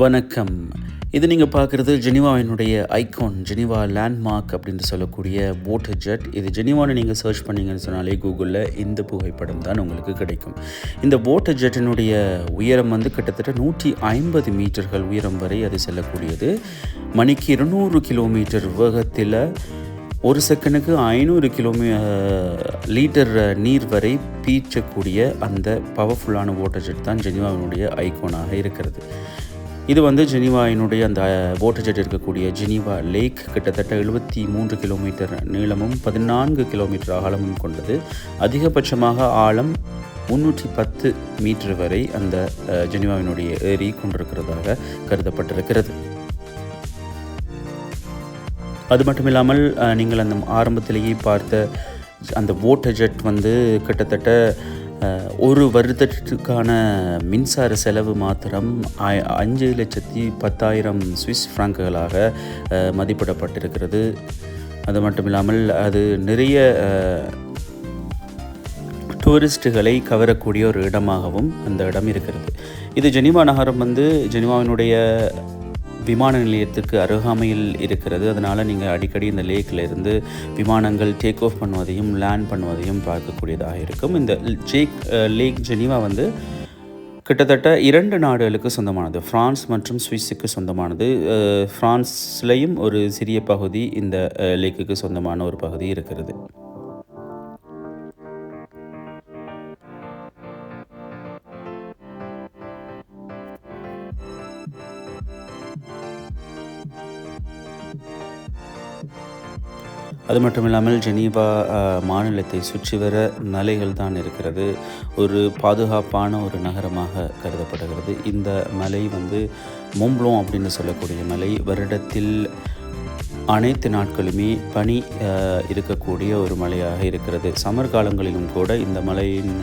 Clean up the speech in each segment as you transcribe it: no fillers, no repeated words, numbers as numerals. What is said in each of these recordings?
வணக்கம். இது நீங்கள் பார்க்குறது ஜெனீவாவினுடைய ஐகான், ஜெனீவா லேண்ட்மார்க் அப்படின்னு சொல்லக்கூடிய வாட்டர் ஜெட். இது ஜெனீவான்னு நீங்கள் சர்ச் பண்ணிங்கன்னு சொன்னாலே கூகுளில் இந்த புகைப்படம் தான் உங்களுக்கு கிடைக்கும். இந்த வாட்டர் ஜெட்டினுடைய உயரம் வந்து கிட்டத்தட்ட 150 மீட்டர்கள் உயரம் வரை அது செல்லக்கூடியது. மணிக்கு 200 கிலோமீட்டர் வேகத்தில் ஒரு செகண்டுக்கு 500 லிட்டர் நீர் வரை பீச்சக்கூடிய அந்த பவர்ஃபுல்லான வாட்டர் ஜெட் தான் ஜெனீவாவினுடைய ஐகானாக இருக்கிறது. இது வந்து ஜெனீவாவினுடைய அந்த வாட்டர் ஜெட் இருக்கக்கூடிய ஜெனீவா லேக் கிட்டத்தட்ட 73 கிலோமீட்டர் நீளமும் 14 கிலோமீட்டர் அகலமும் கொண்டது. அதிகபட்சமாக ஆழம் 310 மீட்டர் வரை அந்த ஜெனீவாவினுடைய ஏரி கொண்டிருக்கிறதாக கருதப்பட்டிருக்கிறது. அது மட்டும் இல்லாமல் நீங்கள் அந்த ஆரம்பத்திலேயே பார்த்த அந்த வாட்டர் ஜெட் வந்து கிட்டத்தட்ட ஒரு வருடத்திற்கான மின்சார செலவு மாத்திரம் 5,10,000 சுவிஸ் ஃப்ராங்குகளாக மதிப்பிடப்பட்டிருக்கிறது. அது மட்டும் இல்லாமல் அது நிறைய டூரிஸ்ட்டுகளை கவரக்கூடிய ஒரு இடமாகவும் அந்த இடம் இருக்கிறது. இது ஜெனீவா நகரம் வந்து ஜெனீவாவினுடைய விமான நிலையத்துக்கு அருகாமையில் இருக்கிறது. அதனால் நீங்கள் அடிக்கடி இந்த லேக்கில் இருந்து விமானங்கள் டேக் ஆஃப் பண்ணுவதையும் லேண்ட் பண்ணுவதையும் பார்க்கக்கூடியதாக இருக்கும். இந்த லேக் ஜெனீவா வந்து கிட்டத்தட்ட 2 நாடுகளுக்கு சொந்தமானது, ஃப்ரான்ஸ் மற்றும் சுவிஸுக்கு சொந்தமானது. ஃப்ரான்ஸ்லேயும் ஒரு சிறிய பகுதி இந்த லேக்குக்கு சொந்தமான ஒரு பகுதி இருக்கிறது. அது மட்டும் இல்லாமல் ஜெனீவா மாநிலத்தை சுற்றி வர மலைகள் தான் இருக்கிறது. ஒரு பாதுகாப்பான ஒரு நகரமாக கருதப்படுகிறது. இந்த மலை வந்து மோம்ப்ளோங் அப்படின்னு சொல்லக்கூடிய மலை. வருடத்தில் அனைத்து நாட்களுமே பனி இருக்கக்கூடிய ஒரு மலையாக இருக்கிறது. சம்மர் காலங்களிலும் கூட இந்த மலையின்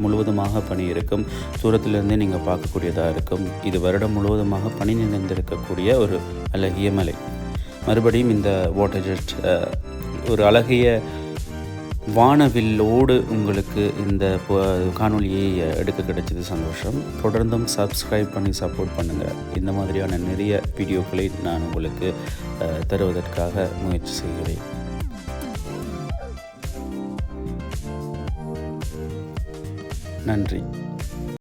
முழுவதுமாக பனி இருக்கும். தூரத்திலிருந்தே நீங்கள் பார்க்கக்கூடியதாக இருக்கும். இது வருடம் முழுவதுமாக பனி நிறைந்திருக்கக்கூடிய ஒரு அழகிய மலை. மறுபடியும் இந்த வாட்டர் ஜெட் ஒரு அழகிய வானவில்லோடு உங்களுக்கு இந்த காணொலியை எடுக்க கிடைச்சது சந்தோஷம். தொடர்ந்தும் சப்ஸ்கிரைப் பண்ணி சப்போர்ட் பண்ணுங்கள். இந்த மாதிரியான நிறைய வீடியோக்களை நான் உங்களுக்கு தருவதற்காக முயற்சி செய்கிறேன். நன்றி.